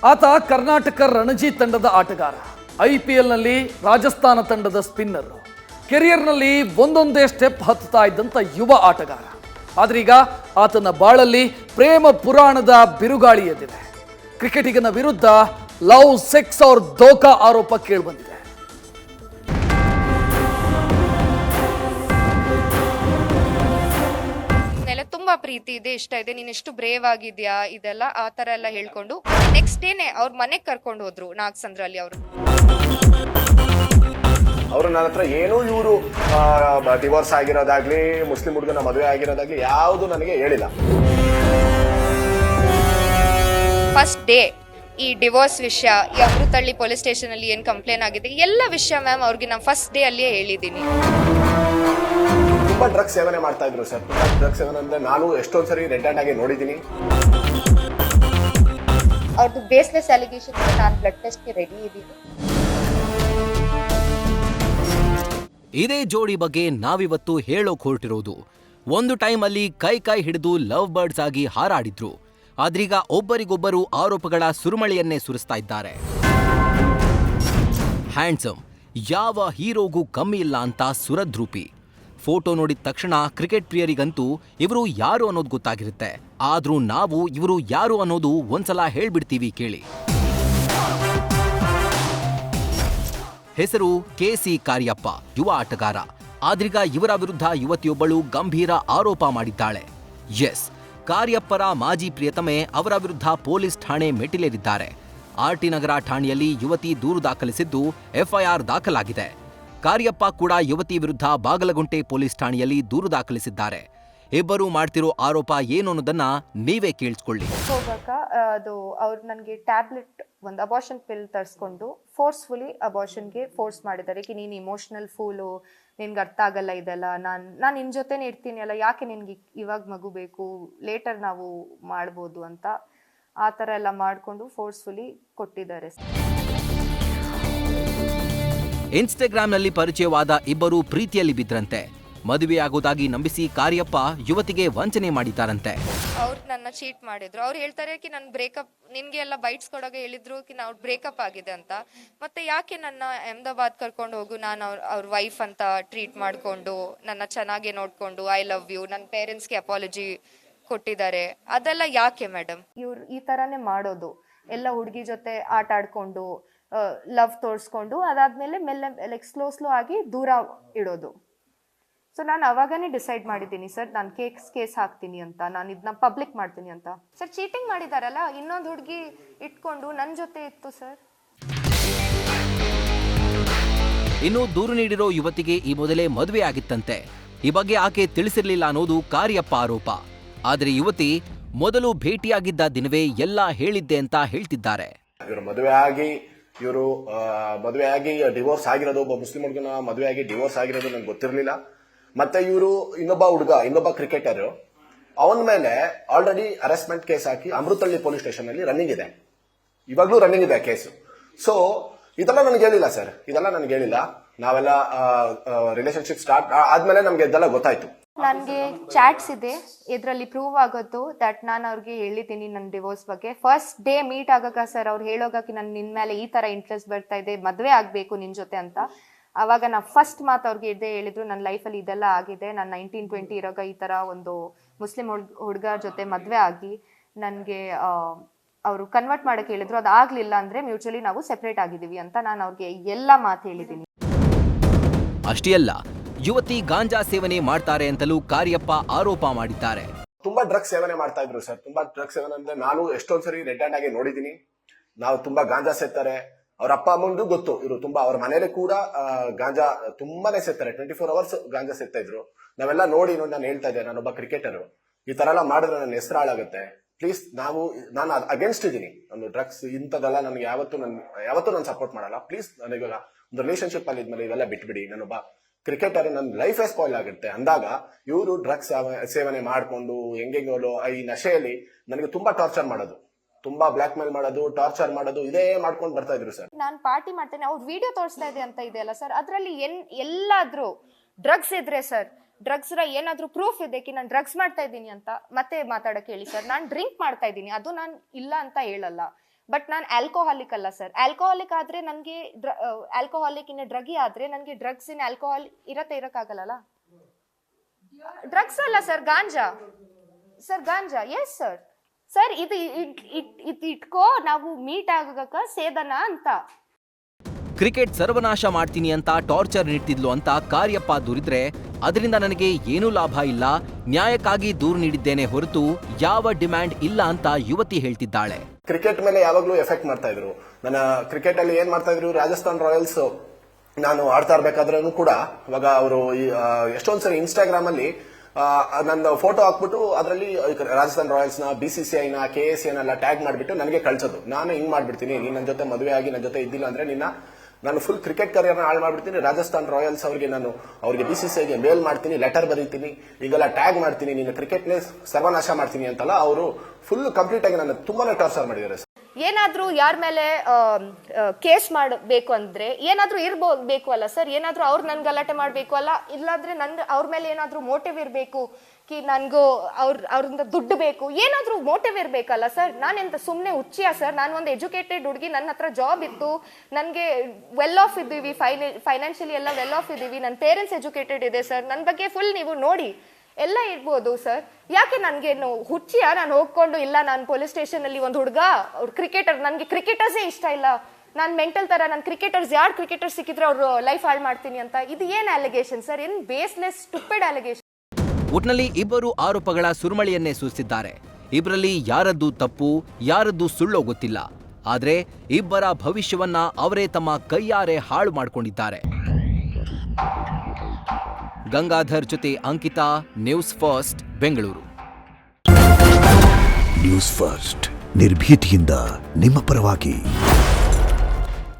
ಆತ ಕರ್ನಾಟಕ ರಣಜಿ ತಂಡದ ಆಟಗಾರ, IPLನಲ್ಲಿ ರಾಜಸ್ಥಾನ ತಂಡದ ಸ್ಪಿನ್ನರ್, ಕೆರಿಯರ್ನಲ್ಲಿ ಒಂದೊಂದೇ ಸ್ಟೆಪ್ ಹತ್ತುತ್ತಾ ಇದ್ದಂಥ ಯುವ ಆಟಗಾರ. ಆದ್ರೀಗ ಆತನ ಬಾಳಲ್ಲಿ ಪ್ರೇಮ ಪುರಾಣದ ಬಿರುಗಾಳಿ ಎದ್ದಿದೆ. ಕ್ರಿಕೆಟಿಗನ ವಿರುದ್ಧ ಲವ್, ಸೆಕ್ಸ್ और ಧೋಕಾ ಆರೋಪ ಕೇಳಿಬಂದಿದೆ. ತುಂಬಾ ಪ್ರೀತಿ ಇದೆ, ಇಷ್ಟ ಇದೆ, ನೀನ್ ಎಷ್ಟು ಬ್ರೇವ್ ಆಗಿದ್ಯಾ, ಇದೆಲ್ಲ ಆ ತರ ಎಲ್ಲ ಹೇಳ್ಕೊಂಡು ನೆಕ್ಸ್ಟ್ ಡೇನೆ ಅವ್ರ ಮನೆಗೆ ಕರ್ಕೊಂಡು ಹೋದ್ರು ನಾಗಸಂದ್ರಲ್ಲಿ. ಅವರು ನನ್ನ ಹತ್ರ ಏನೂ ಇವರು ಡಿವೋರ್ಸ್ ಆಗಿರೋದಾಗ್ಲಿ, ಮುಸ್ಲಿಂ ಹುಡುಗನ ಮದುವೆ ಆಗಿರೋದಾಗ್ಲಿ ಯಾವುದು ನನಗೆ ಹೇಳಿಲ್ಲ. ಫಸ್ಟ್ ಡೇ ಈ ಡಿವೋರ್ಸ್ ವಿಷಯ, ಈ ಅಮೃತಹಳ್ಳಿ ಪೊಲೀಸ್ ಸ್ಟೇಷನ್ ಅಲ್ಲಿ ಏನ್ ಕಂಪ್ಲೇಂಟ್ ಆಗಿದೆ ಎಲ್ಲ ವಿಷಯ ಮ್ಯಾಮ್ ಅವ್ರಿಗೆ ನಾನು ಫಸ್ಟ್ ಡೇ ಅಲ್ಲಿಯೇ ಹೇಳಿದ್ದೀನಿ. ತುಂಬಾ ಡ್ರಗ್ಸ್ ಸೇವನೆ ಮಾಡ್ತಾ ಇದ್ರು ಸರ್. ಡ್ರಗ್ಸ್ ಸೇವನೆ ಅಂದ್ರೆ ನಾನು ಎಷ್ಟೊಂದ್ಸರಿ ರೆಡ್ ಹ್ಯಾಂಡ್ ಆಗಿ ನೋಡಿದ್ದೀನಿ. ಅವ್ರದ್ದು ಬೇಸ್ಲೆಸ್ ಅಲಿಗೇಷನ್, ನಾನು ಬ್ಲಡ್ ಟೆಸ್ಟ್ ಗೆ ರೆಡಿ ಇದ್ದೀನಿ. ಇದೇ ಜೋಡಿ ಬಗ್ಗೆ ನಾವಿವತ್ತು ಹೇಳೋಕ್ ಹೊರಟಿರೋದು. ಒಂದು ಟೈಮ್ ಅಲ್ಲಿ ಕೈ ಹಿಡಿದು ಲವ್ ಬರ್ಡ್ಸ್ ಆಗಿ ಹಾರಾಡಿದ್ರು. ಆದ್ರೀಗ ಒಬ್ಬರಿಗೊಬ್ಬರು ಆರೋಪಗಳ ಸುರುಮಳೆಯನ್ನೇ ಸುರಿಸ್ತಾ ಇದ್ದಾರೆ. ಹ್ಯಾಂಡ್ಸಮ್, ಯಾವ ಹೀರೋಗೂ ಕಮ್ಮಿ ಇಲ್ಲ ಅಂತ ಸುರದ್ರೂಪಿ. ಫೋಟೋ ನೋಡಿದ ತಕ್ಷಣ ಕ್ರಿಕೆಟ್ ಪ್ರಿಯರಿಗಂತೂ ಇವರು ಯಾರು ಅನ್ನೋದು ಗೊತ್ತಾಗಿರುತ್ತೆ. ಆದ್ರೂ ನಾವು ಇವರು ಯಾರು ಅನ್ನೋದು ಒಂದ್ಸಲ ಹೇಳ್ಬಿಡ್ತೀವಿ ಕೇಳಿ. ಹೆಸರು KC ಕಾರ್ಯಪ್ಪ, ಯುವ ಆಟಗಾರ. ಆದ್ರೀಗ ಇವರ ವಿರುದ್ಧ ಯುವತಿಯೊಬ್ಬಳು ಗಂಭೀರ ಆರೋಪ ಮಾಡಿದ್ದಾಳೆ. ಎಸ್, ಕಾರ್ಯಪ್ಪರ ಮಾಜಿ ಪ್ರಿಯತಮೆ ಅವರ ವಿರುದ್ಧ ಪೊಲೀಸ್ ಠಾಣೆ ಮೆಟ್ಟಿಲೇರಿದ್ದಾರೆ. RT ನಗರ ಠಾಣೆಯಲ್ಲಿ ಯುವತಿ ದೂರು ದಾಖಲಿಸಿದ್ದು FIR ದಾಖಲಾಗಿದೆ. ಕಾರ್ಯಪ್ಪ ಕೂಡ ಯುವತಿ ವಿರುದ್ಧ ಬಾಗಲಗುಂಟೆ ಪೊಲೀಸ್ ಠಾಣೆಯಲ್ಲಿ ದೂರು ದಾಖಲಿಸಿದ್ದಾರೆ. ಇಬ್ಬರು ಮಾಡ್ತಿರೋ ಆರೋಪ ಏನು ಅನ್ನೋದನ್ನ ನೀವೇ ಕೇಳಿಸ್ಕೊಳ್ಳಿ. ಅದು ಅವ್ರು ನನಗೆ ಟ್ಯಾಬ್ಲೆಟ್, ಒಂದು ಅಬಾರ್ಷನ್ ಪಿಲ್ ತರಿಸ್ಕೊಂಡು ಫೋರ್ಸ್ಫುಲಿ ಅಬಾರ್ಷನ್ಗೆ ಫೋರ್ಸ್ ಮಾಡಿದ್ದಾರೆ. ನೀನು ಇಮೋಷನಲ್ ಫೂಲು, ನಿನ್ಗೆ ಅರ್ಥ ಆಗಲ್ಲ ಇದೆಲ್ಲ, ನಾನು ನಿನ್ನ ಜೊತೆನೇ ಇರ್ತೀನಿ ಅಲ್ಲ, ಯಾಕೆ ನಿನ್ಗೆ ಇವಾಗ ಮಗು ಬೇಕು, ಲೇಟರ್ ನಾವು ಮಾಡ್ಬೋದು ಅಂತ ಆ ಥರ ಎಲ್ಲ ಮಾಡಿಕೊಂಡು ಫೋರ್ಸ್ಫುಲಿ ಕೊಟ್ಟಿದ್ದಾರೆ. ಇನ್ಸ್ಟಾಗ್ರಾಂನಲ್ಲಿ ಪರಿಚಯವಾದ ಇಬ್ಬರು ಪ್ರೀತಿಯಲ್ಲಿ ಬಿದ್ರಂತೆ. ಮದುವೆಯಾಗೋದಾಗಿ ನಂಬಿಸಿ ಕಾರ್ಯಪ್ಪ ಯುವತಿಗೆ ವಂಚನೆ ಮಾಡಿದ್ದಾರಂತೆ. ಅವ್ರು ನನ್ನ ಚೀಟ್ ಮಾಡಿದ್ರು. ಅವ್ರು ಹೇಳ್ತಾರೆ ನನ್ನ ಬ್ರೇಕಪ್, ನಿನ್ಗೆ ಎಲ್ಲ ಬೈಟ್ಸ್ ಕೊಡೋಕೆ ಹೇಳಿದ್ರು ನಾವು ಬ್ರೇಕಪ್ ಆಗಿದೆ ಅಂತ. ಮತ್ತೆ ಯಾಕೆ ನನ್ನ ಅಹಮದಾಬಾದ್ ಕರ್ಕೊಂಡು ಹೋಗು, ನಾನು ಅವ್ರ ವೈಫ್ ಅಂತ ಟ್ರೀಟ್ ಮಾಡಿಕೊಂಡು ನನ್ನ ಚೆನ್ನಾಗಿ ನೋಡ್ಕೊಂಡು ಐ ಲವ್ ಯು, ನನ್ನ ಪೇರೆಂಟ್ಸ್ಗೆ ಅಪಾಲಜಿ ಕೊಟ್ಟಿದ್ದಾರೆ, ಅದೆಲ್ಲ ಯಾಕೆ ಮೇಡಮ್? ಇವ್ರು ಈ ಥರನೇ ಮಾಡೋದು. ಎಲ್ಲ ಹುಡುಗಿ ಜೊತೆ ಆಟ ಆಡ್ಕೊಂಡು ಲವ್ ತೋರಿಸ್ಕೊಂಡು ಅದಾದ್ಮೇಲೆ ಮೆಲ್ಲ ಲೈಕ್ ಸ್ಲೋ ಆಗಿ ದೂರ ಇಡೋದು. ಸೊ ನಾನು ಅವಾಗನೇ ಡಿಸೈಡ್ ಮಾಡಿದ್ದೀನಿ ಸರ್, ನಾನು ಕೇಸ್ ಹಾಕ್ತೀನಿ ಅಂತ, ನಾನು ಇದನ್ನ ಪಬ್ಲಿಕ್ ಮಾಡ್ತೀನಿ ಅಂತ. ಸರ್ ಚೀಟಿಂಗ್ ಮಾಡಿದಾರಲ್ಲ, ಇನ್ನೊಂದು ಹುಡುಗಿ ಇಟ್ಕೊಂಡು ನನ್ನ ಜೊತೆ ಇತ್ತು ಸರ್. ಇನ್ನು ದೂರು ನೀಡಿರೋ ಯುವತಿಗೆ ಈ ಮೊದಲೇ ಮದುವೆ ಆಗಿತ್ತಂತೆ. ಈ ಬಗ್ಗೆ ಆಕೆ ತಿಳಿಸಿರ್ಲಿಲ್ಲ ಅನ್ನೋದು ಕಾರ್ಯಪ್ಪ ಆರೋಪ. ಆದ್ರೆ ಯುವತಿ ಮೊದಲು ಭೇಟಿಯಾಗಿದ್ದ ದಿನವೇ ಎಲ್ಲ ಹೇಳಿದ್ದೆ ಅಂತ ಹೇಳ್ತಿದ್ದಾರೆ. ಇವರು ಮದುವೆ ಆಗಿ ಡಿವೋರ್ಸ್ ಆಗಿರೋದು, ಒಬ್ಬ ಮುಸ್ಲಿಂ ಹುಡುಗನ ಮದುವೆ ಆಗಿ ಡಿವೋರ್ಸ್ ಆಗಿರೋದು ನಂಗೆ ಗೊತ್ತಿರಲಿಲ್ಲ. ಮತ್ತೆ ಇವರು ಇನ್ನೊಬ್ಬ ಕ್ರಿಕೆಟರ್, ಅವನ ಮೇಲೆ ಆಲ್ರೆಡಿ ಅರೆಸ್ಟ್ಮೆಂಟ್ ಕೇಸ್ ಹಾಕಿ ಅಮೃತಹಳ್ಳಿ ಪೊಲೀಸ್ ಸ್ಟೇಷನ್ ಅಲ್ಲಿ ರನ್ನಿಂಗ್ ಇದೆ, ಇವಾಗ್ಲೂ ರನ್ನಿಂಗ್ ಇದೆ ಕೇಸು. ಸೊ ಇದೆಲ್ಲ ನನಗೆ ಹೇಳಿಲ್ಲ ಸರ್, ಇದೆಲ್ಲ ನನಗೆ ಹೇಳಿಲ್ಲ. ನಾವೆಲ್ಲ ರಿಲೇಶನ್ಶಿಪ್ ಸ್ಟಾರ್ಟ್ ಆದ್ಮೇಲೆ ನಮ್ಗೆ ಇದೆಲ್ಲ ಗೊತ್ತಾಯ್ತು. ನನಗೆ ಚಾಟ್ಸ್ ಇದೆ, ಇದರಲ್ಲಿ ಪ್ರೂವ್ ಆಗೋದು ದಟ್ ನಾನು ಅವ್ರಿಗೆ ಹೇಳಿದ್ದೀನಿ ನನ್ನ ಡಿವೋರ್ಸ್ ಬಗ್ಗೆ. ಫಸ್ಟ್ ಡೇ ಮೀಟ್ ಆಗಾಗ ಸರ್ ಅವ್ರು ಹೇಳೋಗಕ್ಕೆ ನಾನು ನಿನ್ನ ಮೇಲೆ ಈ ಥರ ಇಂಟ್ರೆಸ್ಟ್ ಬರ್ತಾ ಇದೆ, ಮದುವೆ ಆಗಬೇಕು ನಿನ್ನ ಜೊತೆ ಅಂತ. ಆವಾಗ ನಾ ಫಸ್ಟ್ ಮಾತು ಅವ್ರಿಗೆ ಇದೇ ಹೇಳಿದ್ರು, ನನ್ನ ಲೈಫಲ್ಲಿ ಇದೆಲ್ಲ ಆಗಿದೆ, ನಾನು 19-20 ಇರೋಗ ಈ ಥರ ಒಂದು ಮುಸ್ಲಿಂ ಹುಡುಗ ಜೊತೆ ಮದುವೆ ಆಗಿ ನನಗೆ ಅವರು ಕನ್ವರ್ಟ್ ಮಾಡೋಕ್ಕೆ ಹೇಳಿದ್ರು. ಅದಾಗಲಿಲ್ಲ ಅಂದರೆ ಮ್ಯೂಚುವಲಿ ನಾವು ಸೆಪ್ರೇಟ್ ಆಗಿದ್ದೀವಿ ಅಂತ ನಾನು ಅವ್ರಿಗೆ ಎಲ್ಲ ಮಾತು ಹೇಳಿದ್ದೀನಿ. ಅಷ್ಟೇ ಅಲ್ಲ, ಯುವತಿ ಗಾಂಜಾ ಸೇವನೆ ಮಾಡ್ತಾರೆ ಅಂತಲೂ ಕಾರ್ಯಪ್ಪ ಆರೋಪ ಮಾಡಿದ್ದಾರೆ. ತುಂಬಾ ಡ್ರಗ್ಸ್ ಸೇವನೆ ಮಾಡ್ತಾ ಇದ್ರು ಸರ್. ತುಂಬಾ ಡ್ರಗ್ಸ್ ಸೇವನೆ ಅಂದ್ರೆ ನಾನು ಎಷ್ಟೊಂದ್ಸರಿ ರೆಡ್ ಹ್ಯಾಂಡ್ ಆಗಿ ನೋಡಿದ್ದೀನಿ. ನಾವು ತುಂಬಾ ಗಾಂಜಾ ಸೇರ್ತಾರೆ, ಅವ್ರ ಅಪ್ಪ ಅಮ್ಮಂದು ಗೊತ್ತು. ಇವರು ತುಂಬಾ ಅವ್ರ ಮನೇಲಿ ಕೂಡ ಗಾಂಜಾ ತುಂಬಾನೇ ಸೇರ್ತಾರೆ, 24 hours ಗಾಂಜಾ ಸೇರ್ತಾ ಇದ್ರು. ನಾವೆಲ್ಲ ನೋಡಿ ನಾನು ಹೇಳ್ತಾ ಇದ್ದೆ, ನಾನೊಬ್ಬ ಕ್ರಿಕೆಟರ್, ಈ ತರ ಎಲ್ಲ ಮಾಡಿದ್ರೆ ನನ್ನ ಹೆಸರು ಹಾಳಾಗುತ್ತೆ. ಪ್ಲೀಸ್, ನಾನು ಅಗೇನ್ಸ್ಟ್ ಇದ್ದೀನಿ. ಒಂದು ಡ್ರಗ್ಸ್ ಇಂಥದ್ದೆಲ್ಲ ನನಗೆ ಯಾವತ್ತೂ ನಾನು ಸಪೋರ್ಟ್ ಮಾಡಲ್ಲ. ಪ್ಲೀಸ್, ನನಗೆ ಒಂದು ರಿಲೇಶನ್ಶಿಪ್ ಅಲ್ಲಿ ಇದ್ಮೇಲೆ ಇವೆಲ್ಲ ಬಿಟ್ಬಿಡಿ. ನಾನೊಬ್ಬ ಕ್ರಿಕೆಟರ್, ನನ್ನ ಲೈಫೇ ಸ್ಪಾಯ್ಲ್ ಆಗುತ್ತೆ ಅಂದಾಗ ಇವರು ಡ್ರಗ್ಸ್ ಸೇವನೆ ಮಾಡಿಕೊಂಡು ಹೆಂಗೆಂಗೋ ಈ ನಶೆಯಲ್ಲಿ ನನಗೆ ತುಂಬಾ ಟಾರ್ಚರ್ ಮಾಡೋದು, ತುಂಬಾ ಬ್ಲಾಕ್ ಮೇಲ್ ಮಾಡೋದು, ಟಾರ್ಚರ್ ಮಾಡೋದು, ಇದೇ ಮಾಡ್ಕೊಂಡು ಬರ್ತಾ ಇದ್ರು ಸರ್. ನಾನು ಪಾರ್ಟಿ ಮಾಡ್ತೇನೆ, ಅವ್ರು ವಿಡಿಯೋ ತೋರಿಸ್ತಾ ಇದೆ ಅಂತ ಇದೆಯಲ್ಲ ಸರ್, ಅದರಲ್ಲಿ ಎಲ್ಲಾದ್ರೂ ಡ್ರಗ್ಸ್ ಇದ್ರೆ ಸರ್, ಡ್ರಗ್ಸ್ ಏನಾದ್ರೂ ಪ್ರೂಫ್ ಇದೆ ನಾನು ಡ್ರಗ್ಸ್ ಮಾಡ್ತಾ ಇದ್ದೀನಿ ಅಂತ ಮತ್ತೆ ಮಾತಾಡಕ್ಕೆ ಹೇಳಿ ಸರ್. ನಾನು ಡ್ರಿಂಕ್ ಮಾಡ್ತಾ ಇದ್ದೀನಿ, ಅದು ನಾನು ಇಲ್ಲ ಅಂತ ಹೇಳಲ್ಲ. ಬಟ್ ನಾನು ಆಲ್ಕೋಹಾಲಿಕ್ ಅಲ್ಲ ಸರ್. ಆಲ್ಕೋಹಾಲಿಕ್ ಆದ್ರೆ ನನಗೆ ಆಲ್ಕೋಹಾಲಿಕ್ ಇನ್ ಡ್ರಗಿ ಆದ್ರೆ ನನಗೆ ಡ್ರಗ್ಸ್ ಇನ್ ಆಲ್ಕೋಹಾಲ್ ಇರಕ್ಕಾಗಲ್ಲ. ಡ್ರಗ್ಸ್ ಅಲ್ಲ sir, ganja sir, ganja. Yes sir. Sir ಇದು ಇಟ್ಕೋ ನಾವು ಮೀಟ್ ಆಗಕ ಸೇದನ ಅಂತ. ಕ್ರಿಕೆಟ್ ಸರ್ವನಾಶ ಮಾಡ್ತೀನಿ ಅಂತ ಟಾರ್ಚರ್ ನೀಡ್ತಿದ್ಲು ಅಂತ ಕಾರ್ಯಪ್ಪ ದೂರಿದ್ರೆ ಅದರಿಂದ ನನಗೆ ಏನೂ ಲಾಭ ಇಲ್ಲ, ನ್ಯಾಯಕ್ಕಾಗಿ ದೂರು ನೀಡಿದ್ದೇನೆ ಹೊರತು ಯಾವ ಡಿಮ್ಯಾಂಡ್ ಇಲ್ಲ ಅಂತ ಯುವತಿ ಹೇಳ್ತಿದ್ದಾಳೆ. ಕ್ರಿಕೆಟ್ ಮೇಲೆ ಯಾವಾಗ್ಲೂ ಎಫೆಕ್ಟ್ ಮಾಡ್ತಾ ಇದ್ರು. ನನ್ನ ಕ್ರಿಕೆಟ್ ಅಲ್ಲಿ ಏನ್ ಮಾಡ್ತಾ ಇದ್ರು, ರಾಜಸ್ಥಾನ್ ರಾಯಲ್ಸ್ ನಾನು ಆಡ್ತಾ ಇರ್ಬೇಕಾದ್ರೂ ಕೂಡ ಅವಾಗ ಅವರು ಎಷ್ಟೊಂದ್ಸರಿ ಇನ್ಸ್ಟಾಗ್ರಾಮ್ ಅಲ್ಲಿ ನನ್ನ ಫೋಟೋ ಹಾಕ್ಬಿಟ್ಟು ಅದರಲ್ಲಿ ರಾಜಸ್ಥಾನ್ ರಾಯಲ್ಸ್ ನ, BCCI ನ, KSC ಎಲ್ಲ ಟ್ಯಾಗ್ ಮಾಡಿಬಿಟ್ಟು ನನಗೆ ಕಳ್ಸೋದು. ನಾನು ಹಿಂಗ್ ಮಾಡ್ಬಿಡ್ತೀನಿ, ನೀನ್ ನನ್ನ ಜೊತೆ ಮದುವೆ ಆಗಿ ನನ್ನ ಜೊತೆ ಇದ್ದಿಲ್ಲ ಅಂದ್ರೆ ನಾನು ಫುಲ್ ಕ್ರಿಕೆಟ್ ಕರಿಯರ್ನ ಹಾಳು ಮಾಡ್ಬಿಡ್ತೀನಿ. ರಾಜಸ್ಥಾನ್ ರಾಯಲ್ಸ್ ಅವ್ರಿಗೆ BCCIಗೆ ಮೇಲ್ ಮಾಡ್ತೀನಿ, ಲೆಟರ್ ಬರೀತೀನಿ, ಈಗೆಲ್ಲ ಟ್ಯಾಗ್ ಮಾಡ್ತೀನಿ, ನೀನು ಕ್ರಿಕೆಟ್ನೇ ಸರ್ವನಾಶ ಮಾಡ್ತೀನಿ ಅಂತೆಲ್ಲ ಅವರು ಫುಲ್ ಕಂಪ್ಲೀಟ್ ಆಗಿ ನನ್ನ ತುಂಬಾನೇ ಟಾರ್ಚರ್ ಮಾಡಿದ್ದಾರೆ. ಏನಾದ್ರೂ ಯಾರ ಮೇಲೆ ಕೇಸ್ ಮಾಡಬೇಕು ಅಂದ್ರೆ ಏನಾದ್ರೂ ಬೇಕು ಅಲ್ಲ ಸರ್, ಏನಾದ್ರೂ ಅವ್ರು ನನ್ ಗಲಾಟೆ ಮಾಡ್ಬೇಕು ಅಲ್ಲ, ಇಲ್ಲಾಂದ್ರೆ ಅವ್ರ ಮೇಲೆ ಏನಾದ್ರೂ ಮೋಟಿವ್ ಇರ್ಬೇಕು, ಕಿ ನನ್ಗೂ ಅವ್ರಿಂದ ದುಡ್ಡು ಬೇಕು, ಏನಾದ್ರೂ ಮೋಟಿವ್ ಇರ್ಬೇಕಲ್ಲ ಸರ್. ನಾನೆಂತ ಸುಮ್ನೆ ಹುಚ್ಚಿಯಾ ಸರ್? ನಾನು ಒಂದು ಎಜುಕೇಟೆಡ್ ಹುಡುಗಿ, ನನ್ನ ಹತ್ರ ಜಾಬ್ ಇತ್ತು, ನನ್ಗೆ ವೆಲ್ ಆಫ್ ಇದ್ದೀವಿ, ಫೈನಾನ್ಷಿಯಲಿ ಎಲ್ಲ ವೆಲ್ ಆಫ್ ಇದ್ದೀವಿ, ನನ್ನ ಪೇರೆಂಟ್ಸ್ ಎಜುಕೇಟೆಡ್ ಇದೆ ಸರ್, ನನ್ನ ಬಗ್ಗೆ ಫುಲ್ ನೀವು ನೋಡಿ ಎಲ್ಲ ಇರ್ಬೋದು ಸರ್. ಯಾಕೆ ನನ್ಗೇನು ಹುಚ್ಚಿಯಾ? ನಾನು ಹೋಗ್ಕೊಂಡು ಇಲ್ಲ ನಾನು ಪೊಲೀಸ್ ಸ್ಟೇಷನ್ ಅಲ್ಲಿ ಒಂದು ಹುಡುಗ ಕ್ರಿಕೆಟರ್, ನನ್ಗೆ ಕ್ರಿಕೆಟರ್ಸೇ ಇಷ್ಟ ಇಲ್ಲ, ನಾನು ಮೆಂಟಲ್ ತರ, ನಾನು ಕ್ರಿಕೆಟರ್ಸ್ ಯಾರು ಕ್ರಿಕೆಟರ್ಸ್ ಸಿಕ್ಕಿದ್ರೆ ಅವ್ರು ಲೈಫ್ ಹಾಳು ಮಾಡ್ತೀನಿ ಅಂತ, ಇದು ಏನ್ ಅಲಿಗೇಷನ್ ಸರ್? ಏನ್ ಬೇಸ್ಲೆಸ್ ಸ್ಟುಪಿಡ್ ಅಲಿಗೇಷನ್. ಒಟ್ನಲ್ಲಿ ಇಬ್ಬರು ಆರೋಪಗಳ ಸುರುಮಳೆಯನ್ನೇ ಸೂಚಿಸಿದ್ದಾರೆ. ಇಬ್ಬರಲ್ಲಿ ಯಾರದ್ದು ತಪ್ಪು ಯಾರದ್ದು ಸುಳ್ಳೋ ಗೊತ್ತಿಲ್ಲ, ಆದ್ರೆ ಇಬ್ಬರ ಭವಿಷ್ಯವನ್ನ ಅವರೇ ತಮ್ಮ ಕೈಯಾರೆ ಹಾಳು ಮಾಡಿಕೊಂಡಿದ್ದಾರೆ. ಗಂಗಾಧರ್ ಜೊತೆ Ankita, news first, Bengaluru. News first ನಿರ್ಭೀತಿಯಿಂದ ನಿಮ್ಮ ಪರವಾಗಿ.